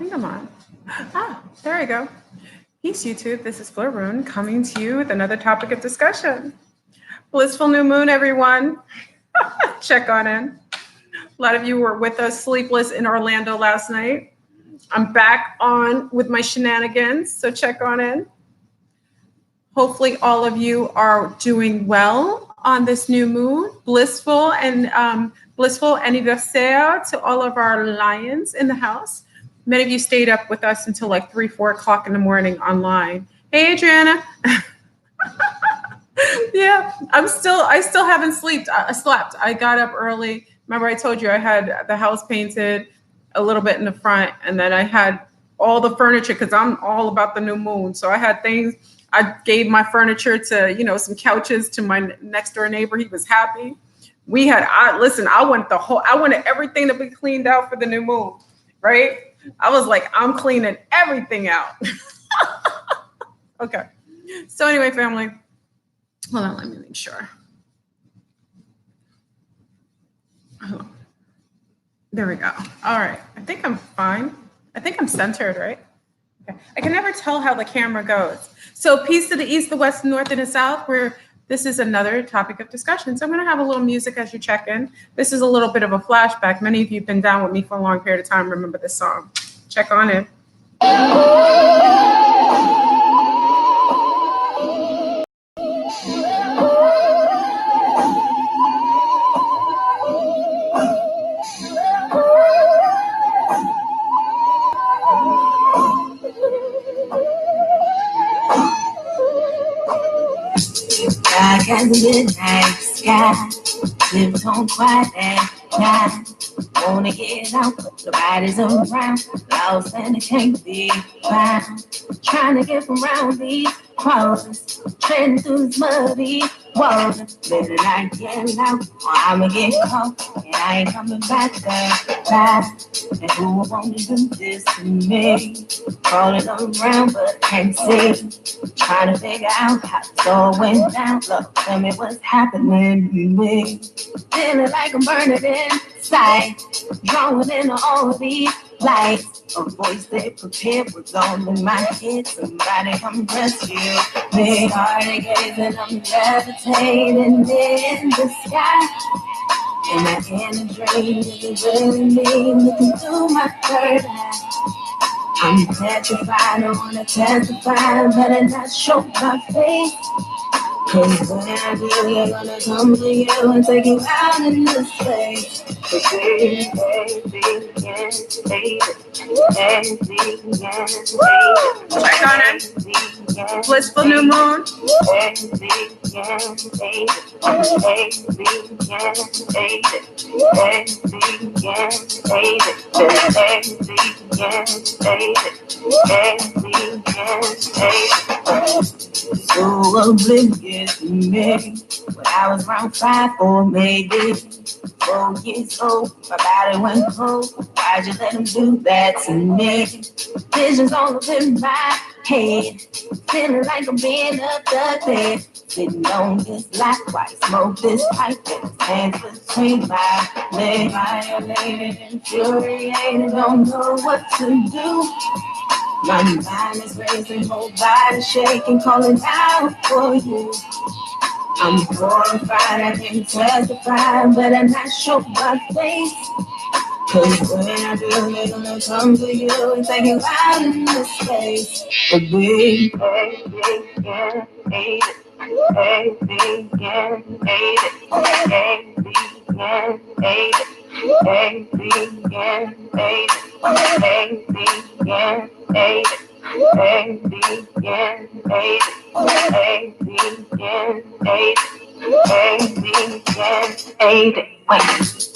think I'm on. Ah, there we go. Peace, YouTube. This is Fleur Rune coming to you with another topic of discussion. Blissful new moon, everyone. Check on in. A lot of you were with us sleepless in Orlando last night. I'm back on with my shenanigans, so check on in. Hopefully all of you are doing well on this new moon. Blissful anniversaire to all of our lions in the house. Many of you stayed up with us until like 3, 4 o'clock in the morning online. Hey, Adriana. Yeah, I still haven't slept. I got up early. Remember I told you I had the house painted a little bit in the front, and then I had all the furniture because I'm all about the new moon. So I had things. I gave my furniture to, some couches to my next door neighbor. He was happy. I wanted everything to be cleaned out for the new moon, right? I was like, I'm cleaning everything out. Okay. So anyway, family, hold on, let me make sure. Oh, there we go. All right. I think I'm fine. I think I'm centered, right? Okay. I can never tell how the camera goes. So peace to the east, the west, the north, and the south, where this is another topic of discussion. So I'm going to have a little music as you check in. This is a little bit of a flashback. Many of you have been down with me for a long period of time. Remember this song. Check on in. Dark as the midnight sky, lives on quiet at night. Wanna get out, but nobody's around. Lost and it can't be found. Trying to get around these crosses, treading through this muddy water. Better not get out, or I'ma get caught, and I ain't coming back that fast. And who wanna do this to me? Crawling around, but can't see. Trying to figure out how this all went down. Look, tell me what's happening to me. Feeling like I'm burning inside, drawing in all these lights. A voice that prepared was all in my head. Somebody come rescue me. Started gazing, I'm levitating in the sky. And my inner dream is really me, looking through my third eye. I'm petrified, I wanna testify, better not show my face. Cause when I do, you're gonna come to you and take you out in the space. But baby, Check on it. Blissful new moon. So oblivious to me when I was around 5 or maybe 4 years old. My body went cold. Why'd you let him do that to me? Visions all up in my head, feeling like I'm being abducted. Sitting on this light while I smoke this pipe and his hands between my legs. Violated, infuriated, don't know what to do. My mind is racing, whole body shaking, calling out for you. I'm horrified, I can't testify, but I'm not show my face. Cause when I do, they're gonna come to you and take you out in the space. But we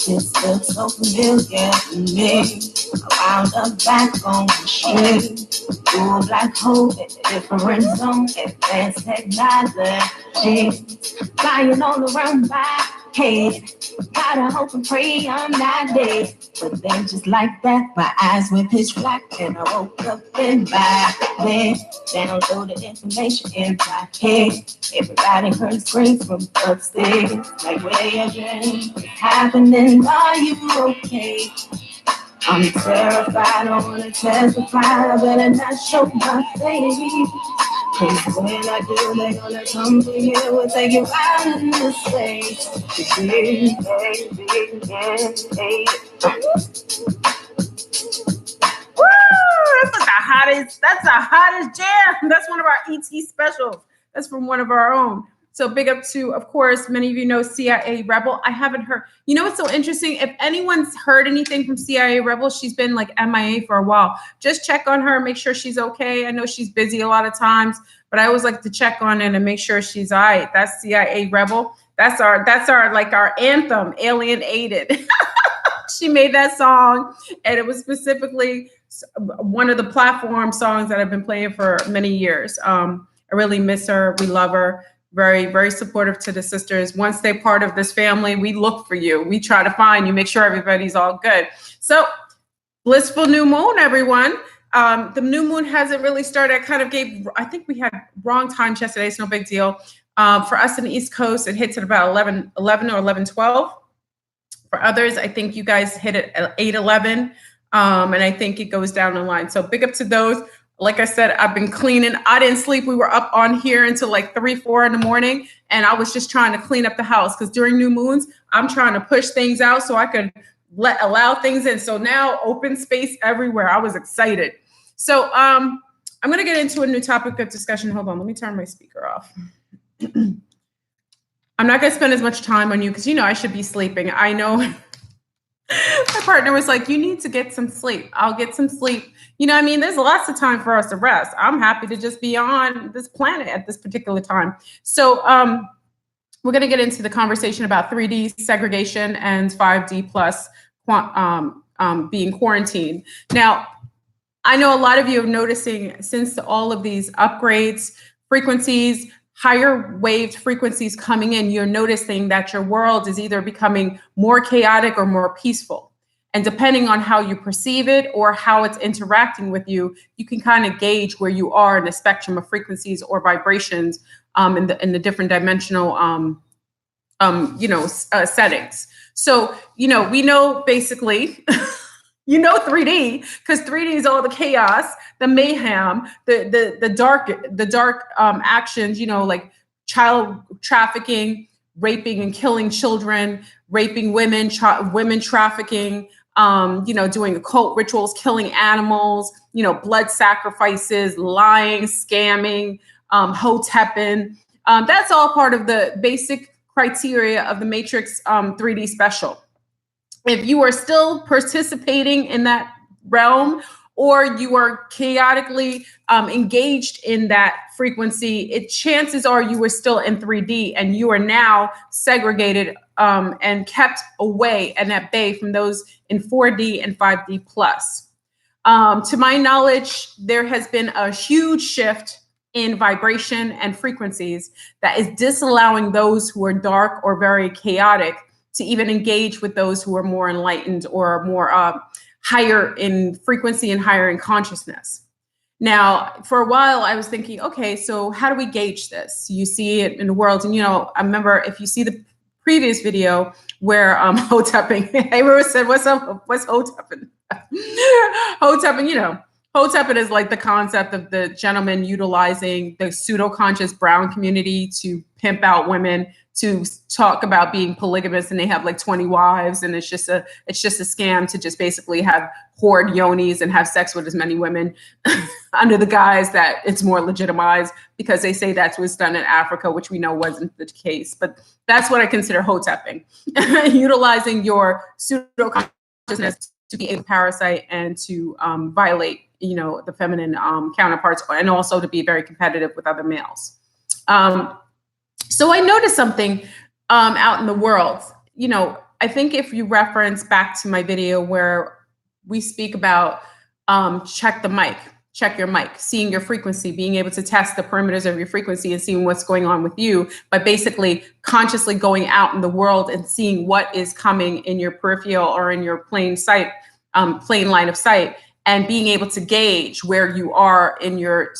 this looks so familiar to me. I wound up back on the street, through a black hole in a different zone. Advanced technology flying all around my head. Gotta hope and pray I'm not dead. But then just like that, my eyes went pitch black and I woke up in my bed. Downloaded information in my head. Everybody heard screams from upstairs. Like, where your dreams? What's happening? Are you okay? I'm terrified, I wanna testify, I better not show my face. Cause when I do, they're gonna come for you and take you out in the space. Woo! That's the hottest jam. That's one of our ET specials. That's from one of our own. So big up to, of course, many of you know CIA Rebel. I haven't heard, you know what's so interesting? If anyone's heard anything from CIA Rebel, she's been like MIA for a while. Just check on her, make sure she's okay. I know she's busy a lot of times, but I always like to check on it and make sure she's all right. That's CIA Rebel. That's our like our anthem, Alienated. She made that song, and it was specifically one of the platform songs that I've been playing for many years. I really miss her. We love her. Very, very supportive to the sisters. Once they're part of this family, we look for you. We try to find you, make sure everybody's all good. So, blissful new moon, everyone. The new moon hasn't really started. I think we had wrong times yesterday. It's no big deal. For us in the East Coast, it hits at about 11 or 11:12. For others, I think you guys hit it at 8:11, and I think it goes down the line. So big up to those. Like I said, I've been cleaning. I didn't sleep. We were up on here until like 3, 4 in the morning, and I was just trying to clean up the house because during new moons, I'm trying to push things out so I could allow things in. So now open space everywhere. I was excited. So I'm going to get into a new topic of discussion. Hold on. Let me turn my speaker off. I'm not going to spend as much time on you because, you know, I should be sleeping. I know my partner was like, you need to get some sleep. I'll get some sleep. You know what I mean? There's lots of time for us to rest. I'm happy to just be on this planet at this particular time. So we're going to get into the conversation about 3D segregation and 5D plus being quarantined. Now, I know a lot of you are noticing since all of these upgrades, frequencies, higher wave frequencies coming in, you're noticing that your world is either becoming more chaotic or more peaceful. And depending on how you perceive it or how it's interacting with you, you can kind of gauge where you are in the spectrum of frequencies or vibrations in the different dimensional settings. So, you know, we know basically, you know, 3D, because 3D is all the chaos, the mayhem, the dark actions, you know, like child trafficking, raping and killing children, raping women, women trafficking, you know, doing occult rituals, killing animals, you know, blood sacrifices, lying, scamming, hotepping. That's all part of the basic criteria of the Matrix 3D special. If you are still participating in that realm, or you are chaotically engaged in that frequency, chances are you were still in 3D and you are now segregated and kept away and at bay from those in 4D and 5D plus. To my knowledge, there has been a huge shift in vibration and frequencies that is disallowing those who are dark or very chaotic to even engage with those who are more enlightened or more higher in frequency and higher in consciousness. Now, for a while, I was thinking, okay, so how do we gauge this? You see it in the world. And, you know, I remember if you see the previous video where hotepping, everyone said, what's hotepping? Hotepping, you know, hotepping is like the concept of the gentleman utilizing the pseudo-conscious brown community to pimp out women, to talk about being polygamous, and they have like 20 wives, and it's just a scam to just basically have hoard yonis and have sex with as many women under the guise that it's more legitimized because they say that's what's done in Africa, which we know wasn't the case. But that's what I consider hotepping, utilizing your pseudo-consciousness to be a parasite and to violate, you know, the feminine counterparts, and also to be very competitive with other males. So I noticed something out in the world. You know, I think if you reference back to my video where we speak about check your mic, seeing your frequency, being able to test the parameters of your frequency and seeing what's going on with you, by basically consciously going out in the world and seeing what is coming in your peripheral or in your plain line of sight, and being able to gauge where you are in your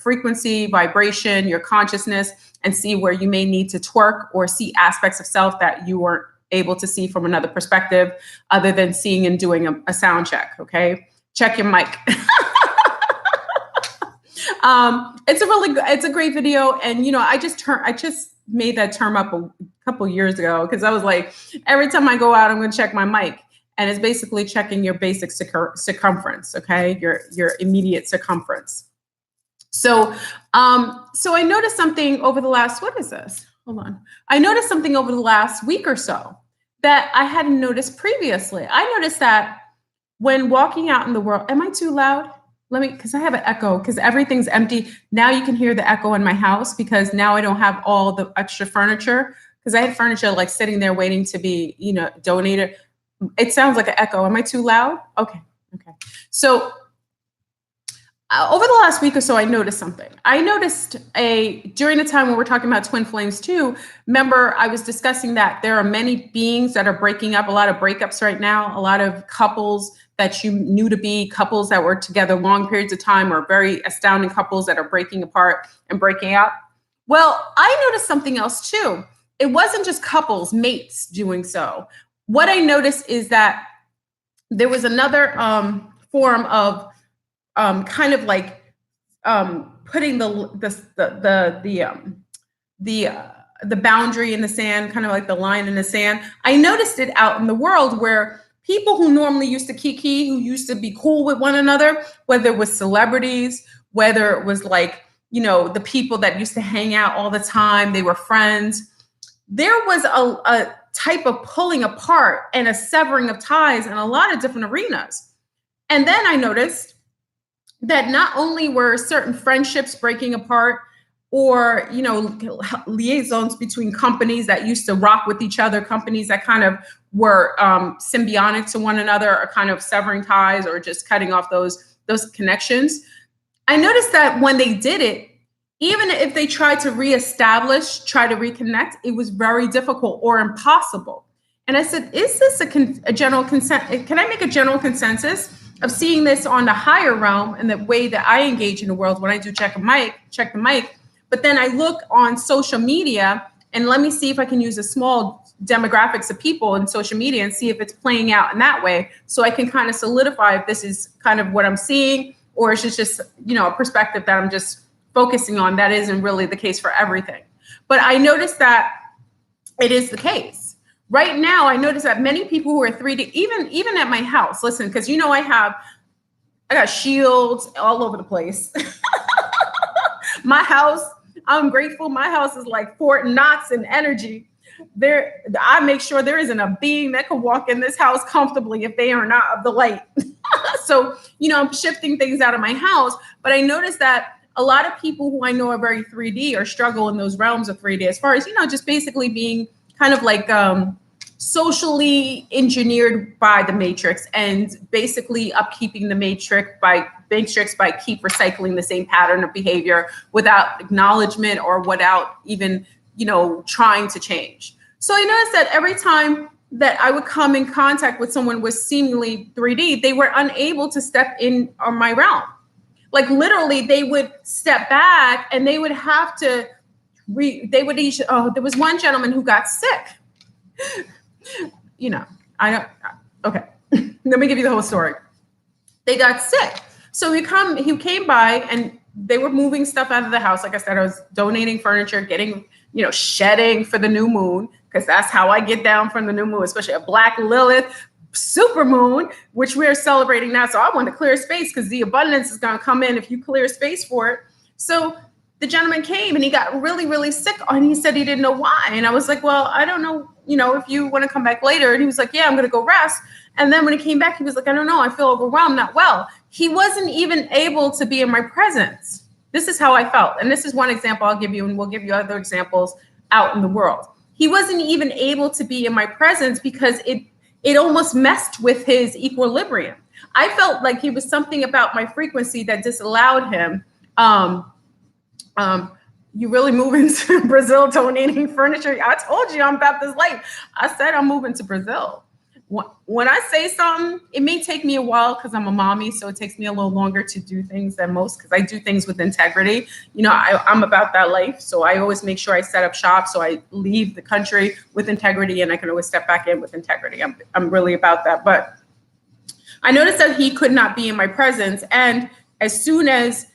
frequency, vibration, your consciousness, and see where you may need to twerk or see aspects of self that you weren't able to see from another perspective other than seeing and doing a sound check. Okay, check your mic. It's a great video, and I just made that term up a couple years ago because I was like, every time I go out, I'm going to check my mic, and it's basically checking your basic circumference. Okay, your immediate circumference. So I noticed something over the last, what is this? Hold on. I noticed something over the last week or so that I hadn't noticed previously. I noticed that when walking out in the world, am I too loud? Because I have an echo because everything's empty. Now you can hear the echo in my house because now I don't have all the extra furniture because I had furniture like sitting there waiting to be, donated. It sounds like an echo. Am I too loud? Okay. So over the last week or so, I noticed something. I noticed during the time when we're talking about twin flames too, remember I was discussing that there are many beings that are breaking up, a lot of breakups right now, a lot of couples that you knew to be couples that were together long periods of time or very astounding couples that are breaking apart and breaking up. Well, I noticed something else too. It wasn't just couples, mates doing so. What I noticed is that there was another form of kind of like putting the boundary in the sand, kind of like the line in the sand. I noticed it out in the world where people who normally used to kiki, who used to be cool with one another, whether it was celebrities, whether it was like, the people that used to hang out all the time, they were friends. There was a type of pulling apart and a severing of ties in a lot of different arenas. And then I noticed that not only were certain friendships breaking apart or, liaisons between companies that used to rock with each other, companies that kind of were symbiotic to one another are kind of severing ties or just cutting off those connections. I noticed that when they did it, even if they tried to reestablish, try to reconnect, it was very difficult or impossible. And I said, is this a general consent? Can I make a general consensus of seeing this on the higher realm and the way that I engage in the world when I do check the mic, but then I look on social media and let me see if I can use a small demographics of people in social media and see if it's playing out in that way. So I can kind of solidify if this is kind of what I'm seeing, or is it just, a perspective that I'm just focusing on that isn't really the case for everything. But I noticed that it is the case. Right now, I notice that many people who are 3D, even at my house, listen, because I got shields all over the place. My house, I'm grateful. My house is like Fort Knox in energy. I make sure there isn't a being that could walk in this house comfortably if they are not of the light. So, I'm shifting things out of my house, but I noticed that a lot of people who I know are very 3D or struggle in those realms of 3D as far as, just basically being kind of like socially engineered by the matrix and basically upkeeping the matrix by keep recycling the same pattern of behavior without acknowledgement or without even, trying to change. So I noticed that every time that I would come in contact with someone with seemingly 3D, they were unable to step in on my realm. Like literally they would step back and they would have to there was one gentleman who got sick. Okay. Let me give you the whole story. They got sick. So he came by and they were moving stuff out of the house. Like I said, I was donating furniture, getting, shedding for the new moon, because that's how I get down from the new moon, especially a Black Lilith super moon, which we're celebrating now. So I want to clear space because the abundance is going to come in if you clear space for it. So the gentleman came and he got really, really sick and he said he didn't know why. And I was like, well, I don't know, if you want to come back later. And he was like, yeah, I'm going to go rest. And then when he came back, he was like, I don't know, I feel overwhelmed, not well. He wasn't even able to be in my presence. This is how I felt. And this is one example I'll give you, and we'll give you other examples out in the world. He wasn't even able to be in my presence because it almost messed with his equilibrium. I felt like he was something about my frequency that disallowed him. You really moving to Brazil donating furniture? I told you I'm about this life. I said I'm moving to Brazil. when I say something, it may take me a while because I'm a mommy, so it takes me a little longer to do things than most because I do things with integrity. I'm about that life, so I always make sure I set up shop, so I leave the country with integrity, and I can always step back in with integrity. I'm really about that. But I noticed that he could not be in my presence, and as soon as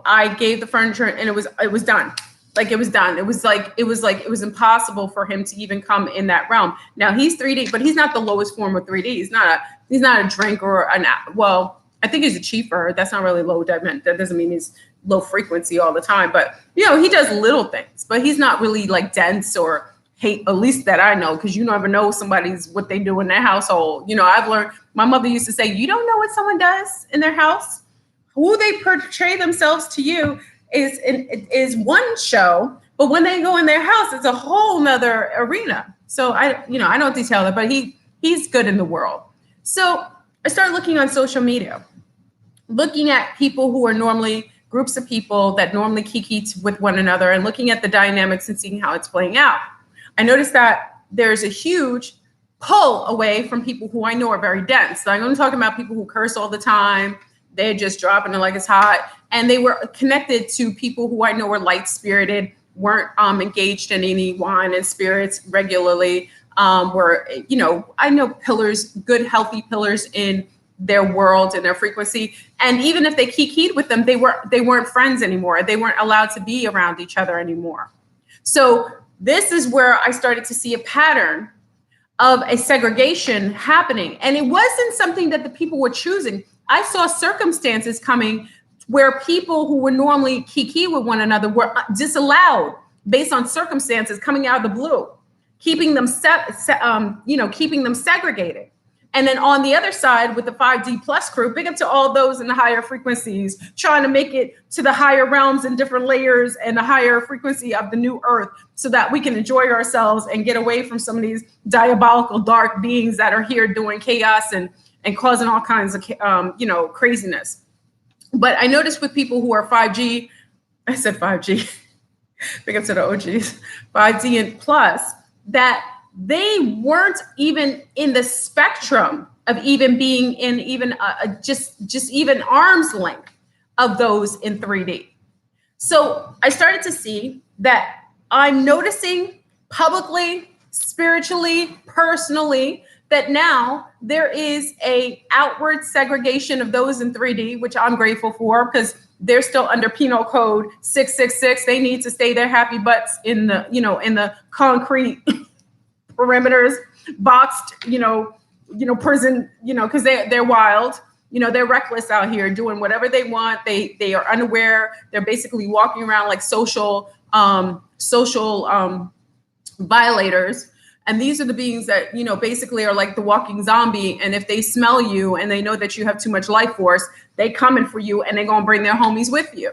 I gave the furniture, and it was done. It was done. It was impossible for him to even come in that realm. Now he's 3D, but he's not the lowest form of 3D. He's not a drink or well, I think he's a cheaper. That's not really low. That doesn't mean he's low frequency all the time, but he does little things, but he's not really like dense or hate, at least that I know, because you never know what they do in their household. I've learned, my mother used to say, you don't know what someone does in their house. Who they portray themselves to you is one show, but when they go in their house, it's a whole nother arena. So I don't detail that, but he's good in the world. So I started looking on social media, looking at people who are normally groups of people that normally kiki with one another, and looking at the dynamics and seeing how it's playing out. I noticed that there's a huge pull away from people who I know are very dense. So I'm talking about people who curse all the time. They're just dropping it like it's hot. And they were connected to people who I know were light-spirited, weren't engaged in any wine and spirits regularly, I know pillars, good, healthy pillars in their world and their frequency. And even if they kikied with them, they weren't friends anymore. They weren't allowed to be around each other anymore. So this is where I started to see a pattern of a segregation happening. And it wasn't something that the people were choosing. I saw circumstances coming where people who would normally kiki with one another were disallowed based on circumstances coming out of the blue, keeping them segregated. And then on the other side with the 5D plus crew, big up to all those in the higher frequencies, trying to make it to the higher realms and different layers and the higher frequency of the new earth so that we can enjoy ourselves and get away from some of these diabolical dark beings that are here doing chaos and causing all kinds of, craziness. But I noticed with people who are 5G, I said 5G, big up to the OGs, 5D and plus, that they weren't even in the spectrum of even being in even just even arm's length of those in 3D. So I started to see that I'm noticing publicly, spiritually, personally, that now there is a outward segregation of those in 3D, which I'm grateful for because they're still under penal code 666. They need to stay their happy butts in the, in the concrete perimeters, boxed, prison, because they're wild, they're reckless out here doing whatever they want. They are unaware. They're basically walking around like social violators. And these are the beings that, basically are like the walking zombie. And if they smell you and they know that you have too much life force, they coming for you and they're going to bring their homies with you.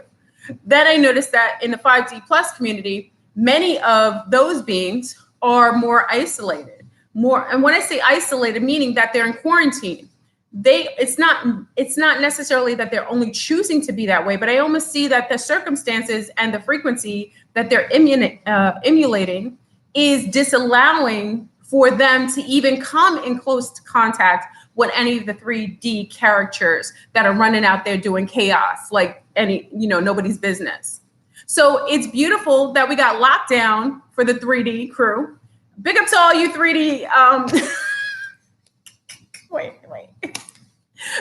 Then I noticed that in the 5D plus community, many of those beings are more isolated, and when I say isolated, meaning that they're in quarantine. It's not necessarily that they're only choosing to be that way, but I almost see that the circumstances and the frequency that they're emulating is disallowing for them to even come in close contact with any of the 3D characters that are running out there doing chaos, like nobody's business. So it's beautiful that we got locked down for the 3D crew. Big up to all you 3D. Wait.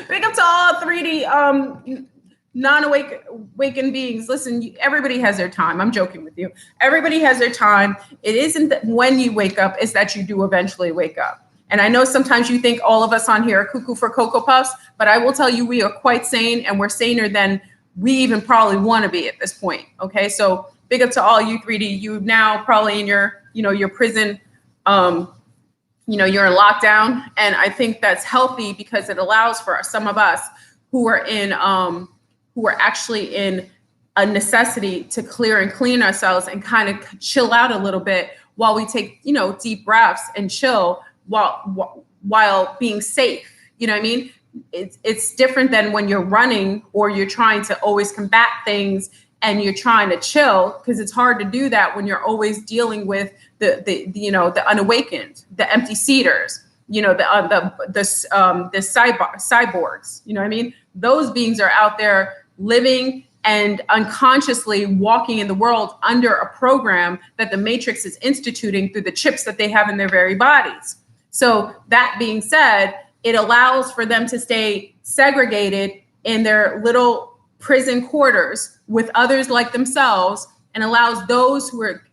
Big up to all 3D non-awakened beings. Listen, everybody has their time. I'm joking with you. Everybody has their time. It isn't that when you wake up, it's that you do eventually wake up. And I know sometimes you think all of us on here are cuckoo for Cocoa Puffs, but I will tell you we are quite sane, and we're saner than we even probably want to be at this point. Okay, so big up to all you 3D. You now probably in your, your prison, you're in lockdown, and I think that's healthy because it allows for some of us who are actually in a necessity to clear and clean ourselves and kind of chill out a little bit while we take, deep breaths and chill while being safe. You know what I mean? It's different than when you're running or you're trying to always combat things and you're trying to chill, because it's hard to do that when you're always dealing with the unawakened, the empty seaters, cyborgs, you know what I mean? Those beings are out there living and unconsciously walking in the world under a program that the Matrix is instituting through the chips that they have in their very bodies. So that being said, it allows for them to stay segregated in their little prison quarters with others like themselves, and allows those who are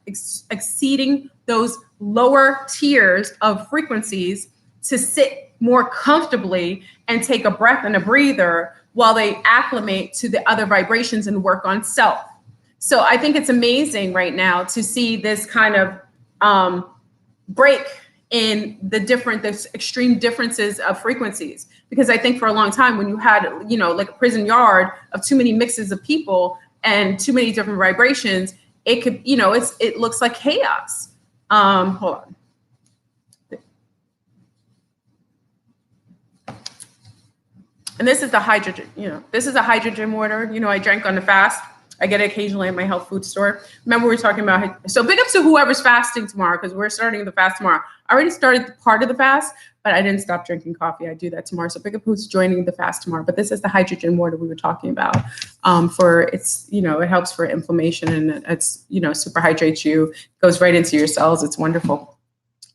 exceeding those lower tiers of frequencies to sit more comfortably and take a breath and a breather while they acclimate to the other vibrations and work on self. So I think it's amazing right now to see this kind of break in the extreme differences of frequencies. Because I think for a long time, when you had, like a prison yard of too many mixes of people and too many different vibrations, it could, it looks like chaos. Hold on. And this is the hydrogen, this is a hydrogen water. I drank on the fast. I get it occasionally at my health food store. Remember, we were talking about, so big ups to whoever's fasting tomorrow, because we're starting the fast tomorrow. I already started part of the fast, but I didn't stop drinking coffee. I do that tomorrow. So big up who's joining the fast tomorrow. But this is the hydrogen water we were talking about. It helps for inflammation, and it's, super hydrates you, goes right into your cells. It's wonderful.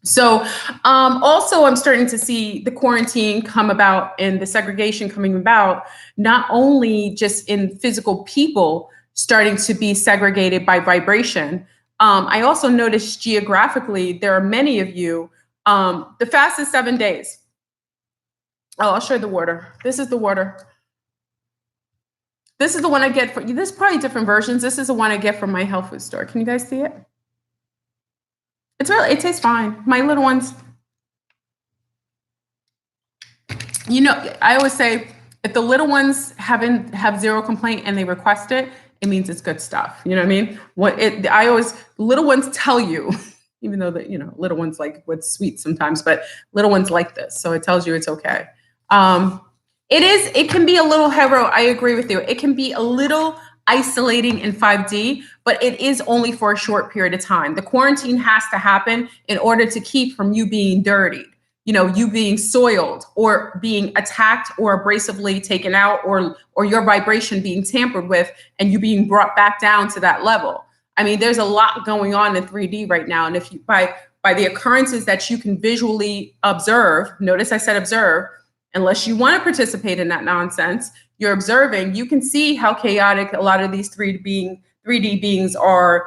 So also I'm starting to see the quarantine come about and the segregation coming about, not only just in physical people starting to be segregated by vibration. I also noticed geographically, there are many of you, the fast is 7 days. Oh, I'll show you the water. This is the water. This is the one I get from, there's probably different versions. This is the one I get from my health food store. Can you guys see it? It tastes fine. My little ones, I always say, if the little ones have zero complaint and they request it, it means it's good stuff. You know what I mean? Little ones tell you, even though little ones like what's sweet sometimes, but little ones like this. So it tells you it's okay. It can be a little hetero. I agree with you. It can be a little isolating in 5D, but it is only for a short period of time. The quarantine has to happen in order to keep from you being dirtied, you being soiled or being attacked or abrasively taken out, or your vibration being tampered with and you being brought back down to that level. I mean, there's a lot going on in 3D right now. And if you, by the occurrences that you can visually observe, notice I said observe, unless you want to participate in that nonsense, you're observing, you can see how chaotic a lot of these 3D beings are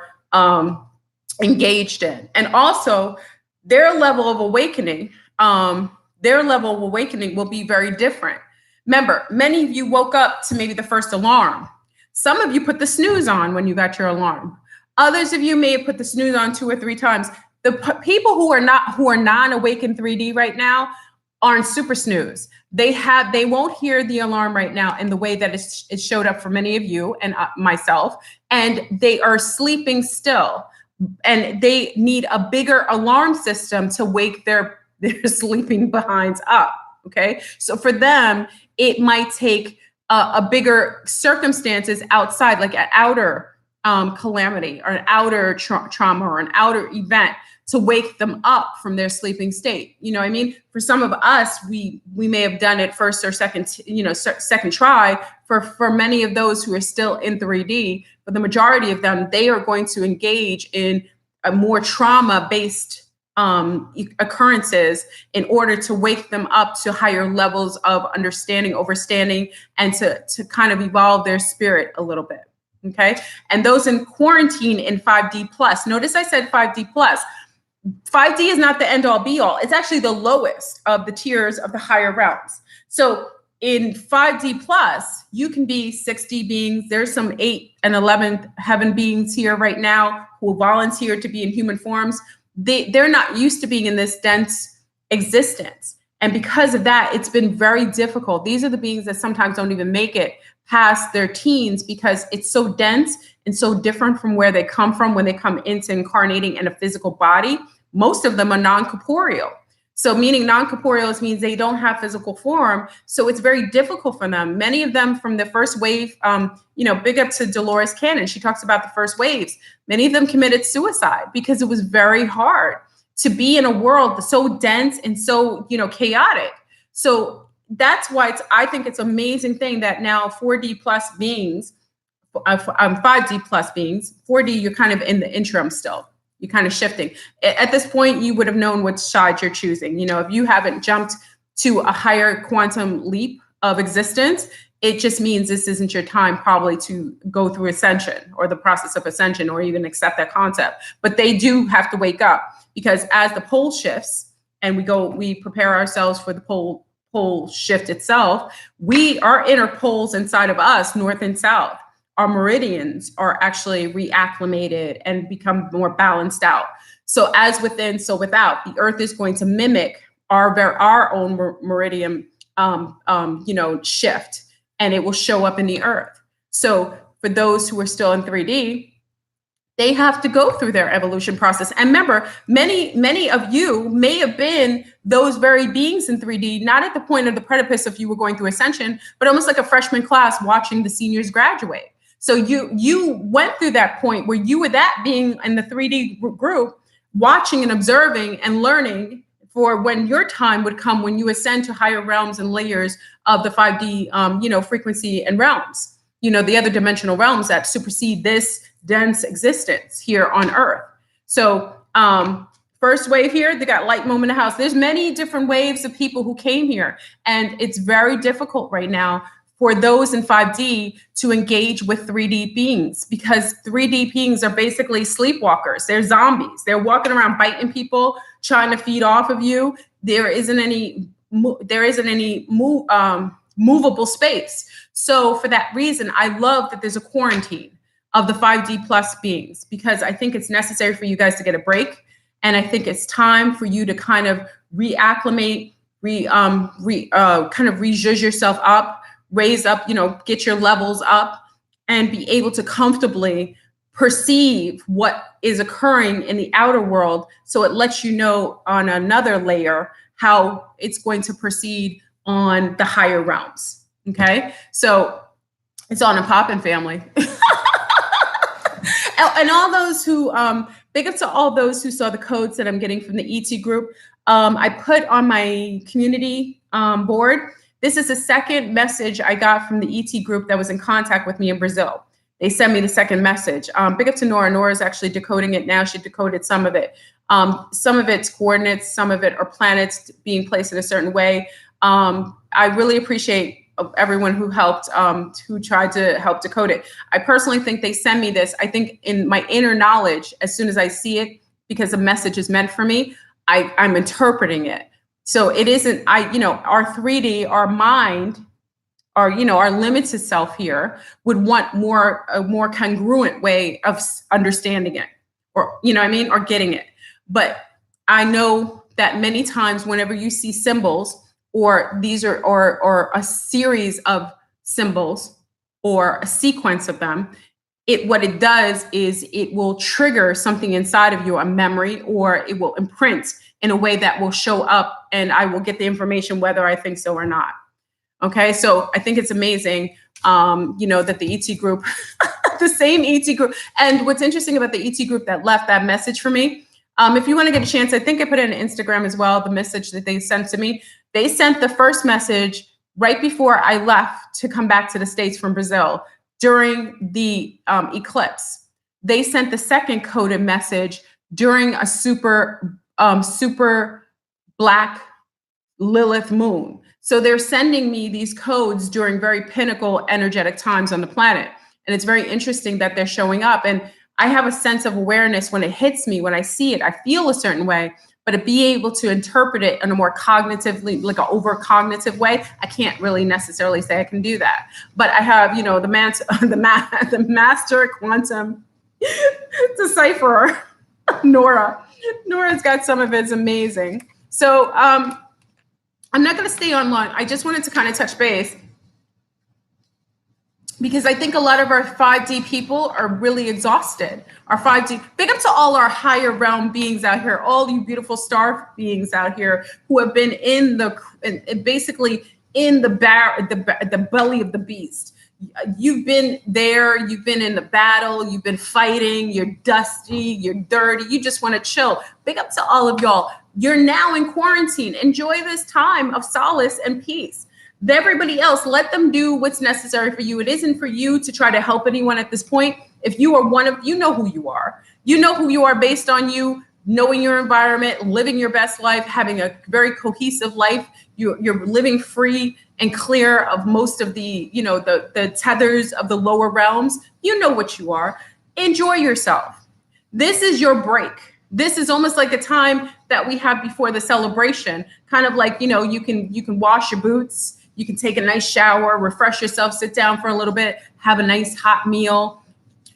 engaged in. And also their level of awakening will be very different. Remember, many of you woke up to maybe the first alarm. Some of you put the snooze on when you got your alarm. Others of you may have put the snooze on 2 or 3 times. The people who are non-awakened 3D right now aren't super snooze. They won't hear the alarm right now in the way that it showed up for many of you and myself, and they are sleeping still, and they need a bigger alarm system to wake their sleeping behinds up. Okay, so for them, it might take a bigger circumstances outside, like an outer calamity or an outer trauma or an outer event, to wake them up from their sleeping state. You know what I mean? For some of us, we may have done it first or second, second try. For many of those who are still in 3D, but the majority of them, they are going to engage in a more trauma-based occurrences in order to wake them up to higher levels of understanding, overstanding, and to kind of evolve their spirit a little bit. Okay. And those in quarantine in 5D plus, notice I said 5D plus. 5D is not the end all be all. It's actually the lowest of the tiers of the higher realms. So in 5D plus, you can be 6D beings. There's some 8 and 11th heaven beings here right now who volunteer to be in human forms. They're not used to being in this dense existence. And because of that, it's been very difficult. These are the beings that sometimes don't even make it past their teens because it's so dense and so different from where they come from when they come into incarnating in a physical body. Most of them are non-corporeal. So meaning non-corporeal means they don't have physical form. So it's very difficult for them. Many of them from the first wave, big up to Dolores Cannon. She talks about the first waves. Many of them committed suicide because it was very hard. to be in a world that's so dense and so, chaotic. So that's why I think it's an amazing thing that now 4D plus beings, 5D plus beings, 4D, you're kind of in the interim still. You're kind of shifting. At this point, you would have known which side you're choosing. If you haven't jumped to a higher quantum leap of existence, it just means this isn't your time probably to go through ascension or the process of ascension or even accept that concept. But they do have to wake up, because as the pole shifts and we prepare ourselves for the pole shift itself, our inner poles inside of us, north and south, our meridians are actually reacclimated and become more balanced out. So as within, so without, the earth is going to mimic our own meridian, shift, and it will show up in the earth. So for those who are still in 3D, they have to go through their evolution process. And remember, many of you may have been those very beings in 3D, not at the point of the precipice if you were going through ascension, but almost like a freshman class watching the seniors graduate. So you went through that point where you were that being in the 3D group, watching and observing and learning for when your time would come, when you ascend to higher realms and layers of the 5D, frequency and realms, the other dimensional realms that supersede this dense existence here on Earth. So first wave here, they got light moment of house. There's many different waves of people who came here, and it's very difficult right now for those in 5D to engage with 3D beings, because 3D beings are basically sleepwalkers. They're zombies. They're walking around biting people, trying to feed off of you. There isn't any movable space. So for that reason, I love that there's a quarantine of the 5D plus beings, because I think it's necessary for you guys to get a break. And I think it's time for you to kind of reacclimate, kind of rejudge yourself up, raise up, get your levels up, and be able to comfortably perceive what is occurring in the outer world. So it lets you know on another layer how it's going to proceed on the higher realms. Okay. So it's on and popping, family. And all those who, big up to all those who saw the codes that I'm getting from the ET group. I put on my community board. This is the second message I got from the ET group that was in contact with me in Brazil. They sent me the second message. Big up to Nora. Nora's actually decoding it now. She decoded some of it. Some of it's coordinates, some of it are planets being placed in a certain way. I really appreciate everyone who helped, who tried to help decode it. I personally think they send me this. I think in my inner knowledge, as soon as I see it, because the message is meant for me, I'm interpreting it. So it isn't, our 3D, our mind, our limited self here would want a more congruent way of understanding it, or, or getting it. But I know that many times whenever you see symbols, or these are, or a series of symbols or a sequence of them, what it does is it will trigger something inside of you, a memory, or it will imprint in a way that will show up, and I will get the information whether I think so or not. Okay, so I think it's amazing, that the ET group, the same ET group. And what's interesting about the ET group that left that message for me, if you want to get a chance, I think I put it on Instagram as well, the message that they sent to me. They sent the first message right before I left to come back to the States from Brazil during the eclipse. They sent the second coded message during a super black Lilith moon. So they're sending me these codes during very pinnacle energetic times on the planet. And it's very interesting that they're showing up. And I have a sense of awareness when it hits me, when I see it, I feel a certain way, but to be able to interpret it in a more cognitively, like an over cognitive way, I can't really necessarily say I can do that. But I have, the master quantum decipherer, Nora. Nora's got some of it's amazing. So I'm not going to stay on long. I just wanted to kind of touch base, because I think a lot of our 5D people are really exhausted. Our 5D, big up to all our higher realm beings out here, all you beautiful star beings out here who have been basically in the belly of the beast. You've been there, you've been in the battle, you've been fighting, you're dusty, you're dirty, you just want to chill. Big up to all of y'all. You're now in quarantine. Enjoy this time of solace and peace. Everybody else, let them do what's necessary for you. It isn't for you to try to help anyone at this point. If you are one of, you know who you are. You know who you are based on you knowing your environment, living your best life, having a very cohesive life. You're living free and clear of most of the, the tethers of the lower realms. You know what you are. Enjoy yourself. This is your break. This is almost like a time that we have before the celebration, kind of like, you can wash your boots. You can take a nice shower, refresh yourself, sit down for a little bit, have a nice hot meal,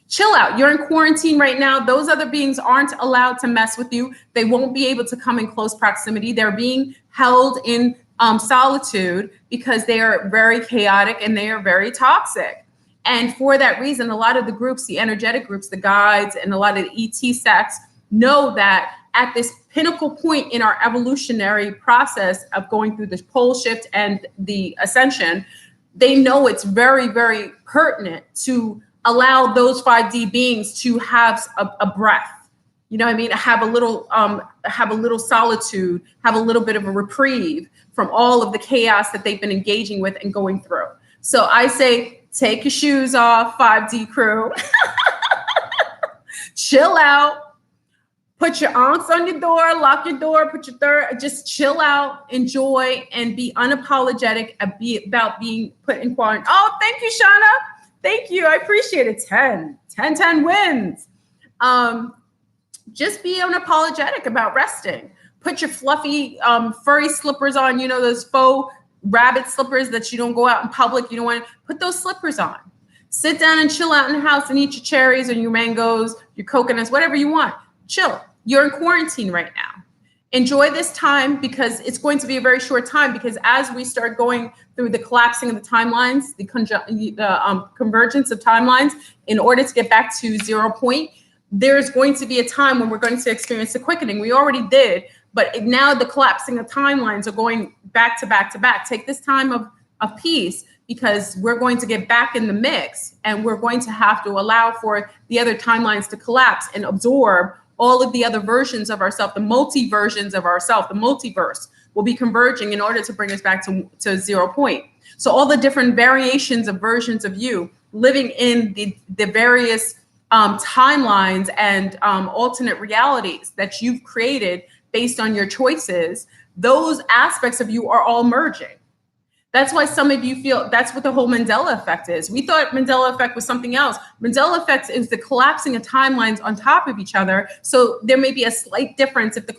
chill out. You're in quarantine right now. Those other beings aren't allowed to mess with you. They won't be able to come in close proximity. They're being held in solitude because they are very chaotic and they are very toxic. And for that reason, a lot of the groups, the energetic groups, the guides, and a lot of the ET sects know that at this pinnacle point in our evolutionary process of going through this pole shift and the ascension, they know it's very, very pertinent to allow those 5D beings to have a breath. You know what I mean? Have a little solitude, have a little bit of a reprieve from all of the chaos that they've been engaging with and going through. So I say, take your shoes off, 5D crew. Chill out. Put your aunts on your door, lock your door, put your third, just chill out, enjoy, and be unapologetic about being put in quarantine. Oh, thank you, Shauna. Thank you. I appreciate it. 10 wins. Just be unapologetic about resting. Put your fluffy, furry slippers on, those faux rabbit slippers that you don't go out in public. You don't want to put those slippers on. Sit down and chill out in the house and eat your cherries and your mangoes, your coconuts, whatever you want. Chill. You're in quarantine right now. Enjoy this time because it's going to be a very short time, because as we start going through the collapsing of the timelines, the convergence of timelines, in order to get back to 0 point, there's going to be a time when we're going to experience the quickening. We already did, but now the collapsing of timelines are going back to back to back. Take this time of peace, because we're going to get back in the mix and we're going to have to allow for the other timelines to collapse and absorb all of the other versions of ourselves, the multi-versions of ourselves, the multiverse will be converging in order to bring us back to 0 point. So all the different variations of versions of you living in the various timelines and alternate realities that you've created based on your choices, those aspects of you are all merging. That's why some of you feel that's what the whole Mandela effect is. We thought Mandela effect was something else. Mandela effect is the collapsing of timelines on top of each other. So there may be a slight difference if the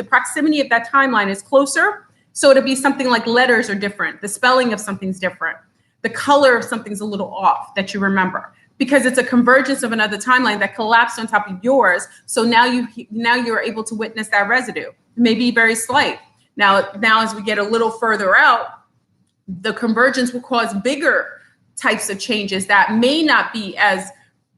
proximity of that timeline is closer. So it'll be something like letters are different. The spelling of something's different. The color of something's a little off that you remember, because it's a convergence of another timeline that collapsed on top of yours. So now you're able to witness that residue. It may be very slight. Now as we get a little further out, the convergence will cause bigger types of changes that may not be as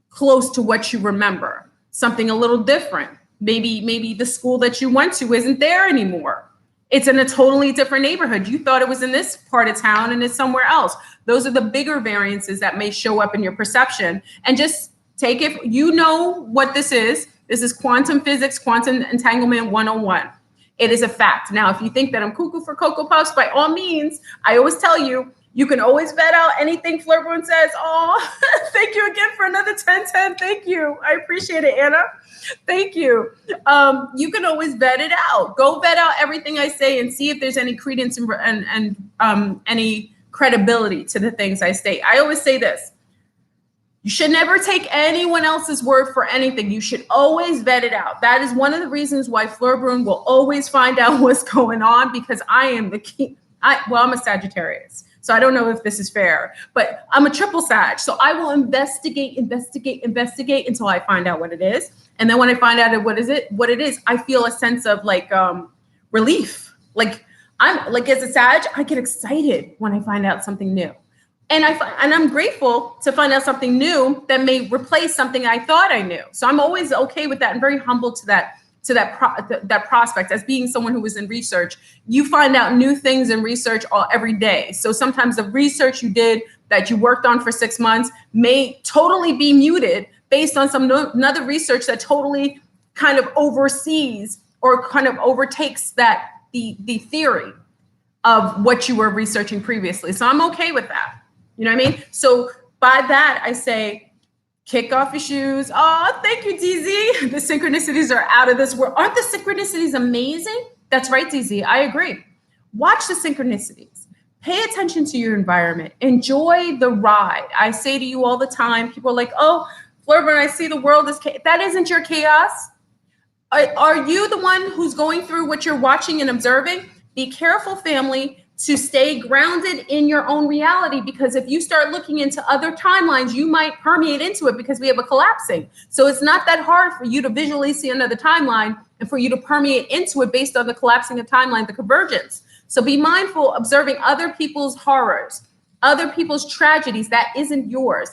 close to what you remember. Something a little different. Maybe the school that you went to isn't there anymore. It's in a totally different neighborhood. You thought it was in this part of town and it's somewhere else. Those are the bigger variances that may show up in your perception. And just take it, you know what this is. This is quantum physics, quantum entanglement 101. It is a fact. Now, if you think that I'm cuckoo for Cocoa Puffs, by all means, I always tell you, you can always vet out anything Flirt Boone says. Oh, thank you again for another 1010. Thank you. I appreciate it, Anna. Thank you. You can always vet it out. Go vet out everything I say and see if there's any credence and any credibility to the things I state. I always say this. You should never take anyone else's word for anything. You should always vet it out. That is one of the reasons why Flirt Boone will always find out what's going on, because I am the king. I'm a Sagittarius, so I don't know if this is fair, but I'm a triple Sag. So I will investigate until I find out what it is. And then when I find out what it is, I feel a sense of relief. As a Sag, I get excited when I find out something new. And I'm grateful to find out something new that may replace something I thought I knew. So I'm always okay with that and very humble to that to that prospect. As being someone who was in research, you find out new things in research every day. So sometimes the research you did that you worked on for 6 months may totally be muted based on another research that totally kind of oversees or kind of overtakes the theory of what you were researching previously. So I'm okay with that. You know what I mean? So by that, I say, kick off your shoes. Oh, thank you, DZ. The synchronicities are out of this world. Aren't the synchronicities amazing? That's right, DZ. I agree. Watch the synchronicities. Pay attention to your environment. Enjoy the ride. I say to you all the time, people are like, oh, Florburn, I see the world is chaos. That isn't your chaos. Are you the one who's going through what you're watching and observing? Be careful, family, to stay grounded in your own reality, because if you start looking into other timelines, you might permeate into it, because we have a collapsing. So it's not that hard for you to visually see another timeline and for you to permeate into it based on the collapsing of timeline, the convergence. So be mindful, observing other people's horrors, other people's tragedies. That isn't yours.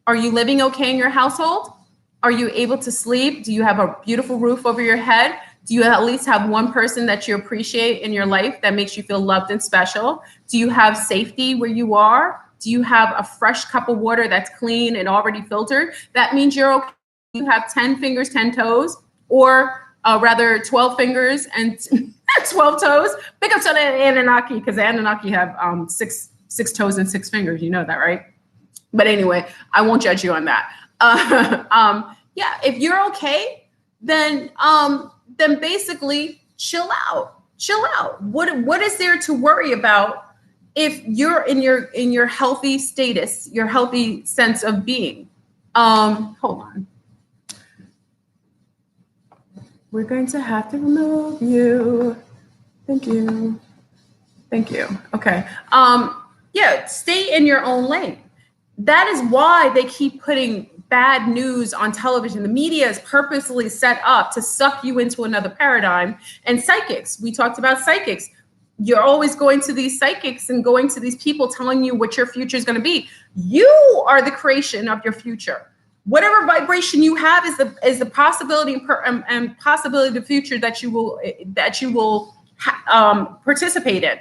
Are you living okay in your household? Are you able to sleep? Do you have a beautiful roof over your head? Do you at least have one person that you appreciate in your life that makes you feel loved and special? Do you have safety where you are? Do you have a fresh cup of water that's clean and already filtered? That means you're okay. You have 10 fingers, 10 toes, or rather 12 fingers and 12 toes. Pick up some Anunnaki, because the Anunnaki have six toes and 6 fingers. You know that, right? But anyway, I won't judge you on that. Yeah, if you're okay, then basically chill out. What is there to worry about if you're in your healthy status, your healthy sense of being? Hold on. We're going to have to remove you. Thank you. Okay. Yeah, stay in your own lane. That is why they keep putting bad news on television. The media is purposely set up to suck you into another paradigm. And psychics, we talked about psychics. You're always going to these psychics and going to these people telling you what your future is going to be. You are the creation of your future. Whatever vibration you have is the possibility and possibility of the future that you will participate in.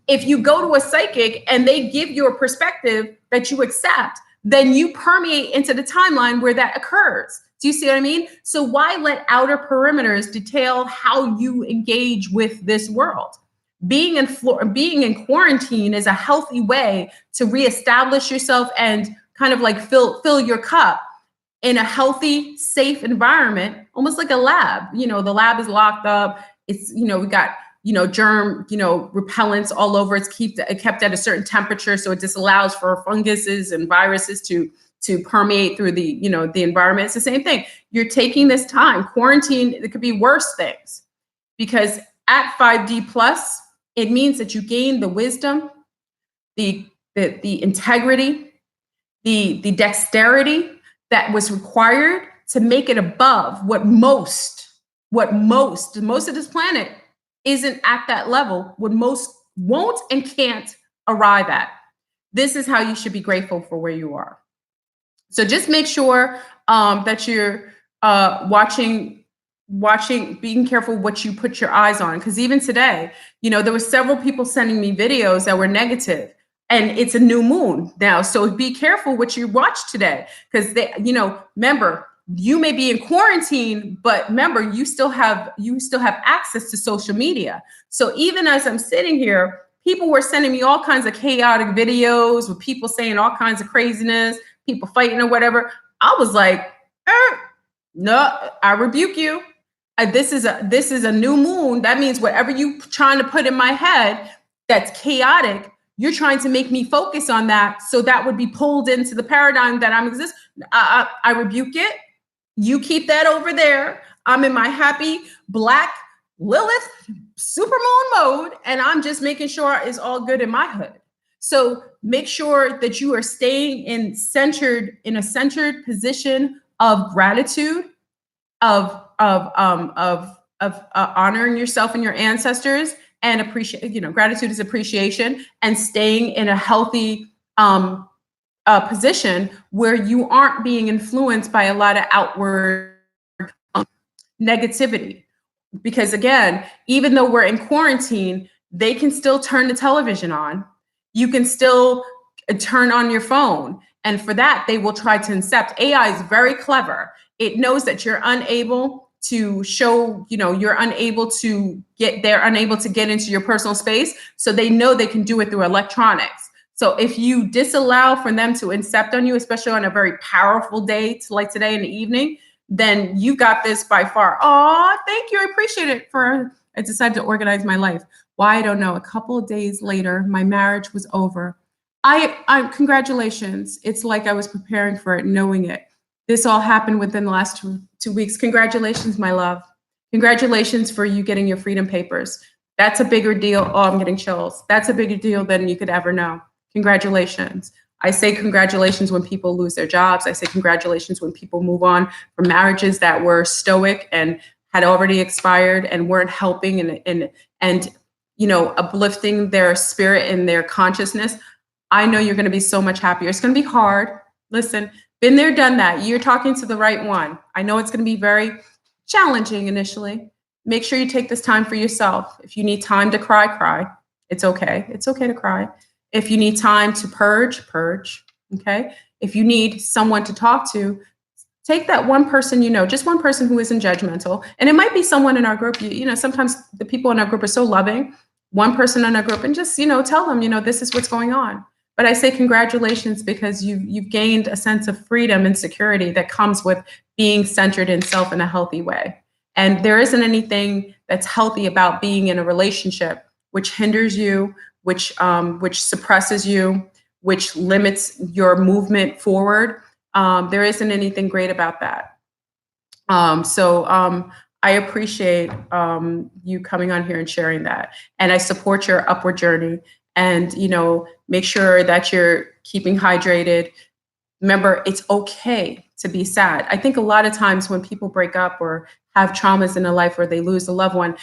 If you go to a psychic and they give you a perspective that you accept, then you permeate into the timeline where that occurs. Do you see what I mean? So why let outer perimeters detail how you engage with this world? Being in quarantine is a healthy way to reestablish yourself and kind of like fill your cup in a healthy, safe environment, almost like a lab. You know, the lab is locked up. It's, we got, germ, repellents all over. It's kept at a certain temperature. So it just allows for funguses and viruses to permeate through the environment. It's the same thing. You're taking this time. Quarantine, it could be worse things, because at 5D plus, it means that you gain the wisdom, the integrity, the dexterity that was required to make it above what most of this planet isn't at that level, what most won't and can't arrive at. This is how you should be grateful for where you are. So just make sure that you're watching, being careful what you put your eyes on. Because even today, there were several people sending me videos that were negative. And it's a new moon now. So be careful what you watch today. Because remember, you may be in quarantine, but remember, you still have access to social media. So even as I'm sitting here, people were sending me all kinds of chaotic videos with people saying all kinds of craziness, people fighting or whatever. I was like, no, I rebuke you. This is a new moon. That means whatever you trying to put in my head that's chaotic, you're trying to make me focus on that. So that would be pulled into the paradigm that I'm exist. I rebuke it. You keep that over there. I'm in my happy Black Lilith supermoon mode, and I'm just making sure it's all good in my hood. So make sure that you are staying in a centered position of gratitude, of honoring yourself and your ancestors, and appreciate. Gratitude is appreciation, and staying in a healthy position where you aren't being influenced by a lot of outward negativity. Because again, even though we're in quarantine, they can still turn the television on. You can still turn on your phone. And for that, they will try to incept. AI is very clever. It knows that you're unable to show, you're unable to they're unable to get into your personal space. So they know they can do it through electronics. So if you disallow for them to incept on you, especially on a very powerful day like today in the evening, then you got this by far. Oh, thank you. I appreciate it. I decided to organize my life. Why? I don't know. A couple of days later, my marriage was over. I congratulations. It's like I was preparing for it, knowing it. This all happened within the last two weeks. Congratulations, my love. Congratulations for you getting your freedom papers. That's a bigger deal. Oh, I'm getting chills. That's a bigger deal than you could ever know. Congratulations. I say congratulations when people lose their jobs. I say congratulations when people move on from marriages that were stoic and had already expired and weren't helping and uplifting their spirit and their consciousness. I know you're going to be so much happier. It's going to be hard. Listen, been there, done that. You're talking to the right one. I know it's going to be very challenging initially. Make sure you take this time for yourself. If you need time to cry, cry. It's okay. It's okay to cry. If you need time to purge, purge. Okay. If you need someone to talk to, take that one person, just one person who isn't judgmental. And it might be someone in our group. Sometimes the people in our group are so loving. One person in our group, and just, tell them, this is what's going on. But I say congratulations because you've gained a sense of freedom and security that comes with being centered in self in a healthy way. And there isn't anything that's healthy about being in a relationship which hinders you, which suppresses you, which limits your movement forward. There isn't anything great about that. So I appreciate you coming on here and sharing that. And I support your upward journey. And, make sure that you're keeping hydrated. Remember, it's okay to be sad. I think a lot of times when people break up or have traumas in their life where they lose a loved one,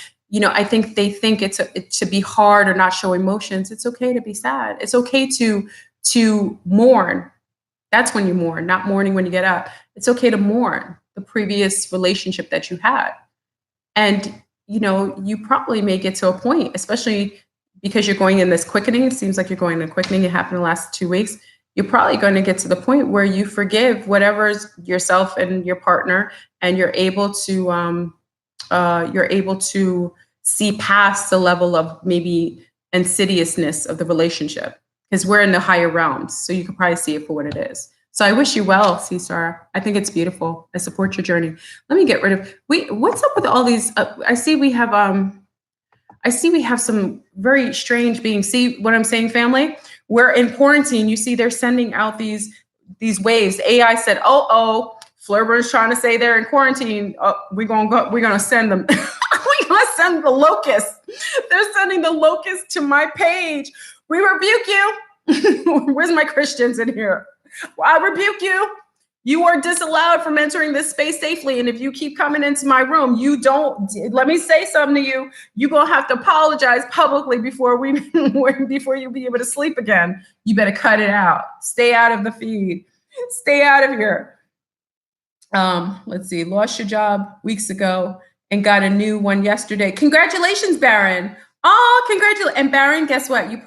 I think they think it's to be hard or not show emotions. It's okay to be sad. It's okay to mourn. That's when you mourn, not mourning when you get up. It's okay to mourn the previous relationship that you had. And, you probably may get to a point, especially because you're going in this quickening. It seems like you're going in a quickening. It happened in the last 2 weeks. You're probably going to get to the point where you forgive whatever's yourself and your partner, and you're able to see past the level of maybe insidiousness of the relationship, because we're in the higher realms. So you can probably see it for what it is. So I wish you well, Cesar. I think it's beautiful. I support your journey. Let me get rid of what's up with all these? I see we have some very strange beings. See what I'm saying, family? We're in quarantine. You see, they're sending out these waves. AI said, "Oh, Flurber's trying to say they're in quarantine. We're gonna send them. We're gonna send the locusts. They're sending the locusts to my page. We rebuke you." Where's my Christians in here? Well, I rebuke you. You are disallowed from entering this space safely. And if you keep coming into my room, let me say something to you. You're going to have to apologize publicly before you be able to sleep again. You better cut it out. Stay out of the feed. Stay out of here. Let's see. Lost your job weeks ago and got a new one yesterday. Congratulations, Baron. Oh, congratulations. And Baron, guess what? You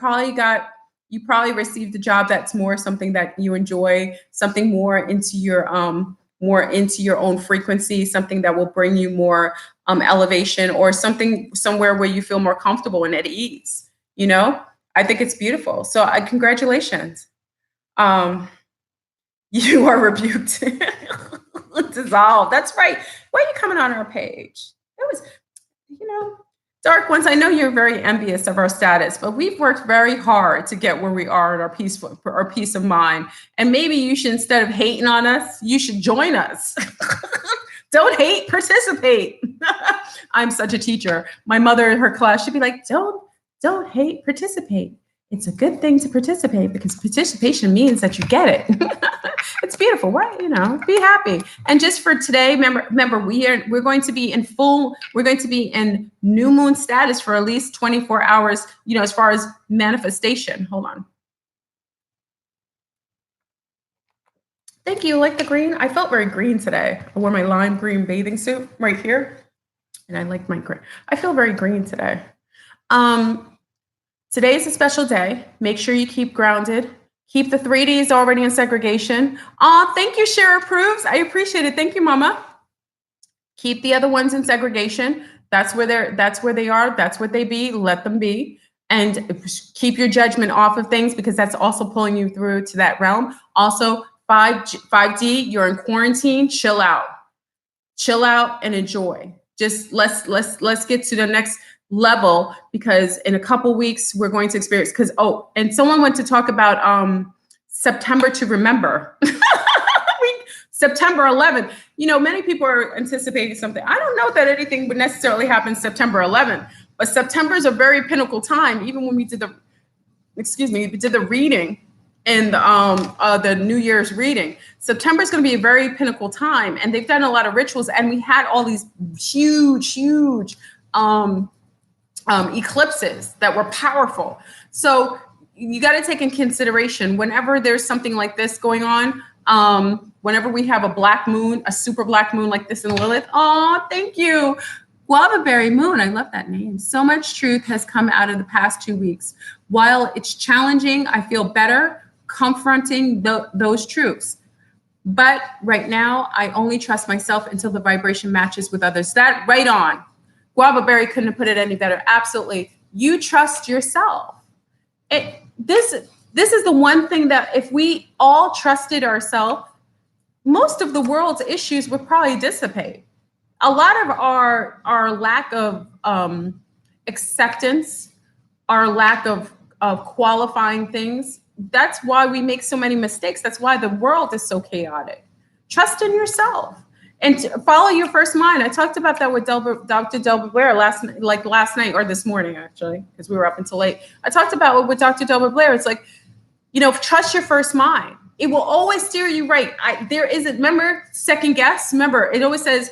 probably received a job that's more something that you enjoy, something more into your own frequency, something that will bring you more elevation, or somewhere where you feel more comfortable and at ease. I think it's beautiful. So congratulations. You are rebuked. Dissolved. That's right. Why are you coming on our page? It was, Dark ones, I know you're very envious of our status, but we've worked very hard to get where we are in our peace of mind. And maybe you should, instead of hating on us, you should join us. Don't hate, participate. I'm such a teacher. My mother in her class, she'd be like, don't hate, participate. It's a good thing to participate because participation means that you get it. It's beautiful. What, be happy. And just for today, remember we're going to be in new moon status for at least 24 hours, as far as manifestation. Hold on. Thank you. Like the green? I felt very green today. I wore my lime green bathing suit right here. And I like my green. I feel very green today. Today is a special day. Make sure you keep grounded. Keep the 3Ds already in segregation. Thank you, Shara Approves. I appreciate it. Thank you, Mama. Keep the other ones in segregation. That's where they are. That's what they be. Let them be. And keep your judgment off of things, because that's also pulling you through to that realm. Also, 5D, you're in quarantine. Chill out and enjoy. Just let's get to the next level, because in a couple weeks we're going to experience, and someone went to talk about September to remember. September 11th. Many people are anticipating something. I don't know that anything would necessarily happen September 11th, but September is a very pinnacle time. Even when we did the reading in the New Year's reading, September is going to be a very pinnacle time, and they've done a lot of rituals, and we had all these huge eclipses that were powerful. So you got to take in consideration whenever there's something like this going on. Whenever we have a black moon, a super black moon like this in Lilith. Oh, thank you. Guava Berry Moon. I love that name. So much truth has come out of the past 2 weeks. While it's challenging, I feel better confronting those truths. But right now, I only trust myself until the vibration matches with others. That right on. Guava Berry couldn't have put it any better. Absolutely. You trust yourself. This is the one thing that if we all trusted ourselves, most of the world's issues would probably dissipate. A lot of our lack of acceptance, our lack of qualifying things, that's why we make so many mistakes. That's why the world is so chaotic. Trust in yourself and follow your first mind. I talked about that with Dr. Delbert Blair last night or this morning, actually, because we were up until late. I talked about it with Dr. Delbert Blair. It's like, trust your first mind. It will always steer you right. Remember, second guess? Remember, it always says,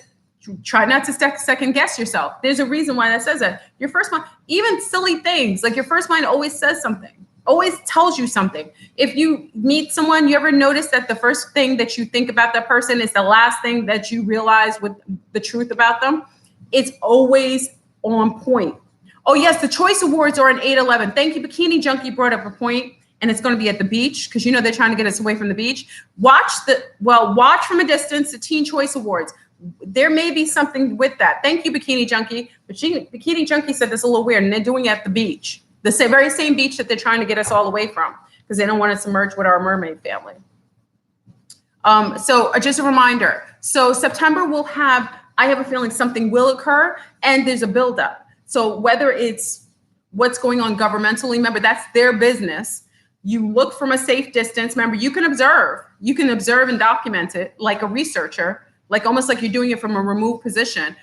try not to second guess yourself. There's a reason why that says that. Your first mind, even silly things, like your first mind always says something, always tells you something. If you meet someone, you ever notice that the first thing that you think about that person is the last thing that you realize with the truth about them? It's always on point. Oh, yes, the Choice Awards are on 8/11. Thank you. Bikini Junkie brought up a point. And it's going to be at the beach, because they're trying to get us away from the beach. Watch from a distance the Teen Choice Awards. There may be something with that. Thank you, Bikini Junkie. But Bikini Junkie said this a little weird, and they're doing it at the beach, the very same beach that they're trying to get us all away from, because they don't want us to merge with our mermaid family. So just a reminder. So September I have a feeling something will occur, and there's a buildup. So whether it's what's going on governmentally, remember, that's their business. You look from a safe distance. Remember, you can observe. You can observe and document it like a researcher, almost like you're doing it from a removed position.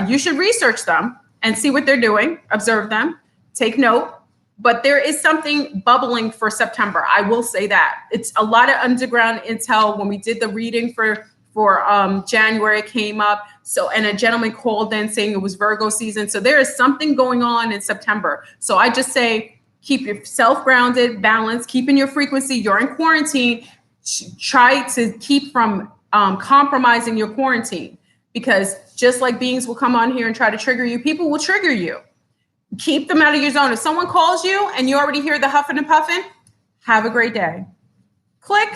You should research them and see what they're doing. Observe them. Take note. But there is something bubbling for September. I will say that. It's a lot of underground intel. When we did the reading for January, it came up. So, and a gentleman called in saying it was Virgo season. So there is something going on in September. So I just say, keep yourself grounded, balanced, keep in your frequency. You're in quarantine. Try to keep from compromising your quarantine, because just like beings will come on here and try to trigger you, people will trigger you. Keep them out of your zone. If someone calls you and you already hear the huffing and puffing, have a great day. Click.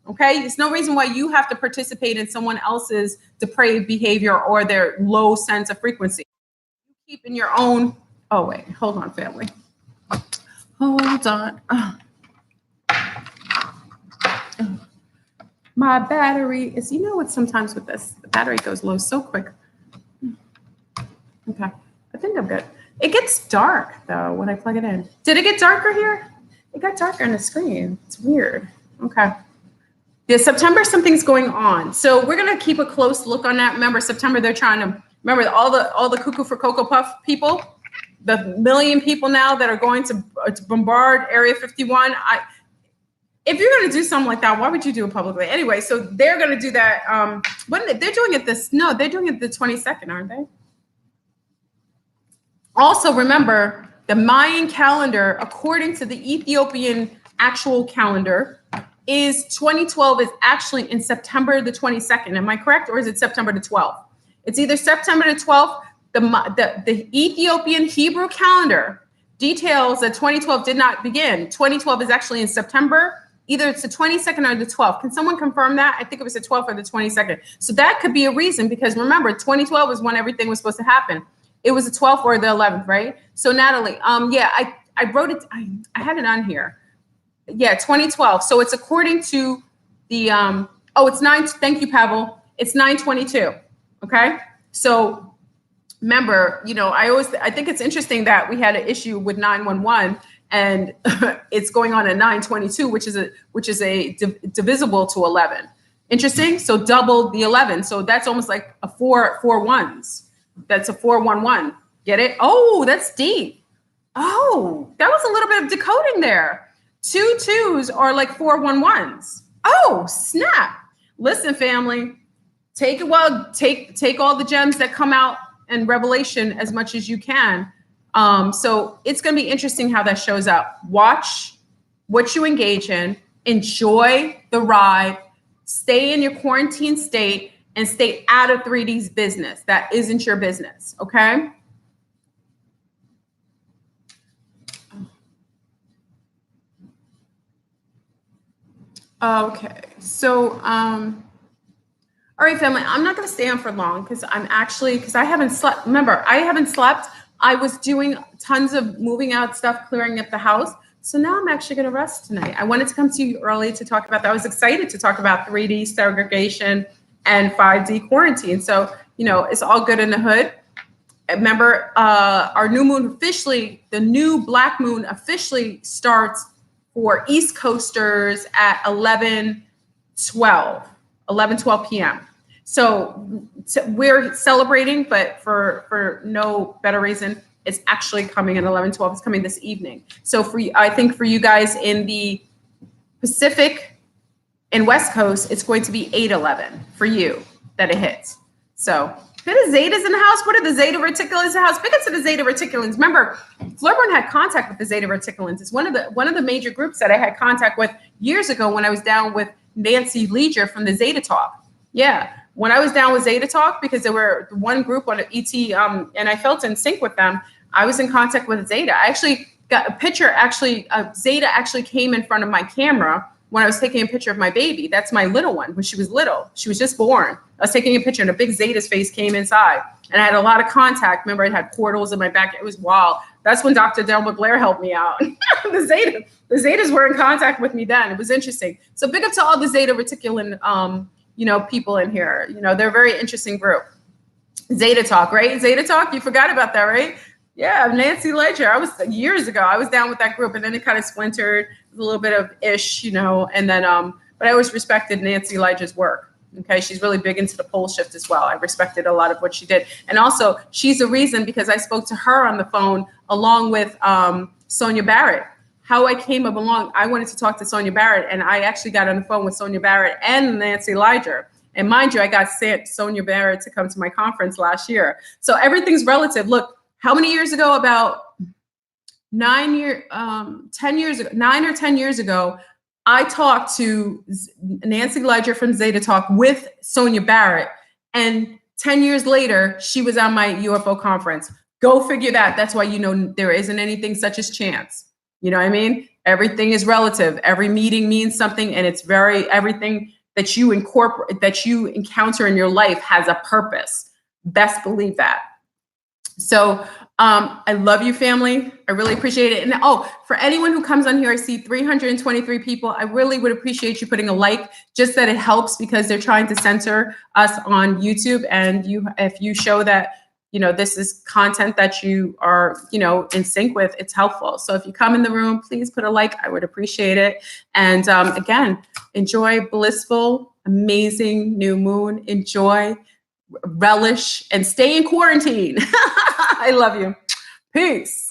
Okay. There's no reason why you have to participate in someone else's depraved behavior or their low sense of frequency. Keep in your own. Oh, wait, hold on, family. Hold on. My battery is, what sometimes with this, the battery goes low so quick. Okay, I think I'm good. It gets dark though when I plug it in. Did it get darker here? It got darker on the screen. It's weird. Okay. Yeah, September, something's going on. So we're going to keep a close look on that. Remember, September, they're trying to, remember all the cuckoo for Cocoa Puff people? The 1 million people now that are going to bombard Area 51. If you're going to do something like that, why would you do it publicly? Anyway, so they're going to do that. They're doing it they're doing it the 22nd, aren't they? Also, remember, the Mayan calendar, according to the Ethiopian actual calendar, is 2012 is actually in September the 22nd. Am I correct? Or is it September the 12th? It's either September the 12th the Ethiopian Hebrew calendar details that 2012 did not begin. 2012 is actually in September. Either it's the 22nd or the 12th. Can someone confirm that? I think it was the 12th or the 22nd. So that could be a reason, because remember, 2012 was when everything was supposed to happen. It was the 12th or the 11th, right? So Natalie, yeah, I wrote it. I had it on here. Yeah, 2012. So it's according to the, it's 9. Thank you, Pavel. It's 9/22. Okay. So remember, I think it's interesting that we had an issue with 9/11 and it's going on at 9/22, which is divisible to 11. Interesting. So double the 11. So that's almost like a four ones. That's a 411. Get it? Oh, that's deep. Oh, that was a little bit of decoding there. 2 2s are like 4 11s. Oh, snap. Listen, family, take it well, take all the gems that come out in Revelation as much as you can. So it's going to be interesting how that shows up. Watch what you engage in, enjoy the ride, stay in your quarantine state, and stay out of 3D's business. That isn't your business, okay? Okay, so, all right, family, I'm not going to stay on for long because I haven't slept. Remember, I haven't slept. I was doing tons of moving out stuff, clearing up the house. So now I'm actually going to rest tonight. I wanted to come to you early to talk about that. I was excited to talk about 3D segregation and 5D quarantine. So, it's all good in the hood. Remember, our new moon the new black moon officially starts for East Coasters at 11:12 p.m. So we're celebrating, but for no better reason, it's actually coming at 11:12. It's coming this evening. So I think for you guys in the Pacific and West Coast, it's going to be 8:11 for you that it hits. So the Zetas in the house. What are the Zeta Reticulans in the house? Big up to the Zeta Reticulans. Remember, Flurburn had contact with the Zeta Reticulans. It's one of the major groups that I had contact with years ago when I was down with Nancy Leger from the Zeta Talk. Yeah, when I was down with Zeta Talk, because there were one group on ET, and I felt in sync with them. I was in contact with Zeta. I actually got a picture. Zeta actually came in front of my camera when I was taking a picture of my baby. That's my little one when she was little. She was just born. I was taking a picture and a big Zeta's face came inside. And I had a lot of contact. Remember, I had portals in my back. It was wild. That's when Dr. Delma Blair helped me out. the Zetas were in contact with me then. It was interesting. So big up to all the Zeta Reticulan, people in here. They're a very interesting group. Zeta Talk, right? Zeta Talk, you forgot about that, right? Yeah, Nancy Ledger. Years ago, I was down with that group, and then it kind of splintered, a little bit of ish, and then, but I always respected Nancy Ledger's work. Okay, she's really big into the pole shift as well. I respected a lot of what she did. And also, she's the reason, because I spoke to her on the phone along with Sonia Barrett. How I came up along, I wanted to talk to Sonia Barrett, and I actually got on the phone with Sonia Barrett and Nancy Ledger. And mind you, I got Sonia Barrett to come to my conference last year. So everything's relative. Look, how many years ago? About 9 or 10 years ago, I talked to Nancy Ledger from Zeta Talk with Sonia Barrett. And 10 years later, she was on my UFO conference. Go figure that. That's why, there isn't anything such as chance. You know what I mean? Everything is relative. Every meeting means something. And it's everything that you encounter in your life has a purpose. Best believe that. So I love you, family. I really appreciate it. And for anyone who comes on here, I see 323 people. I really would appreciate you putting a like, just that it helps, because they're trying to censor us on YouTube. And if you show that, this is content that you are, in sync with, it's helpful. So if you come in the room, please put a like. I would appreciate it. And again, enjoy blissful, amazing new moon. Enjoy, relish, and stay in quarantine. I love you. Peace.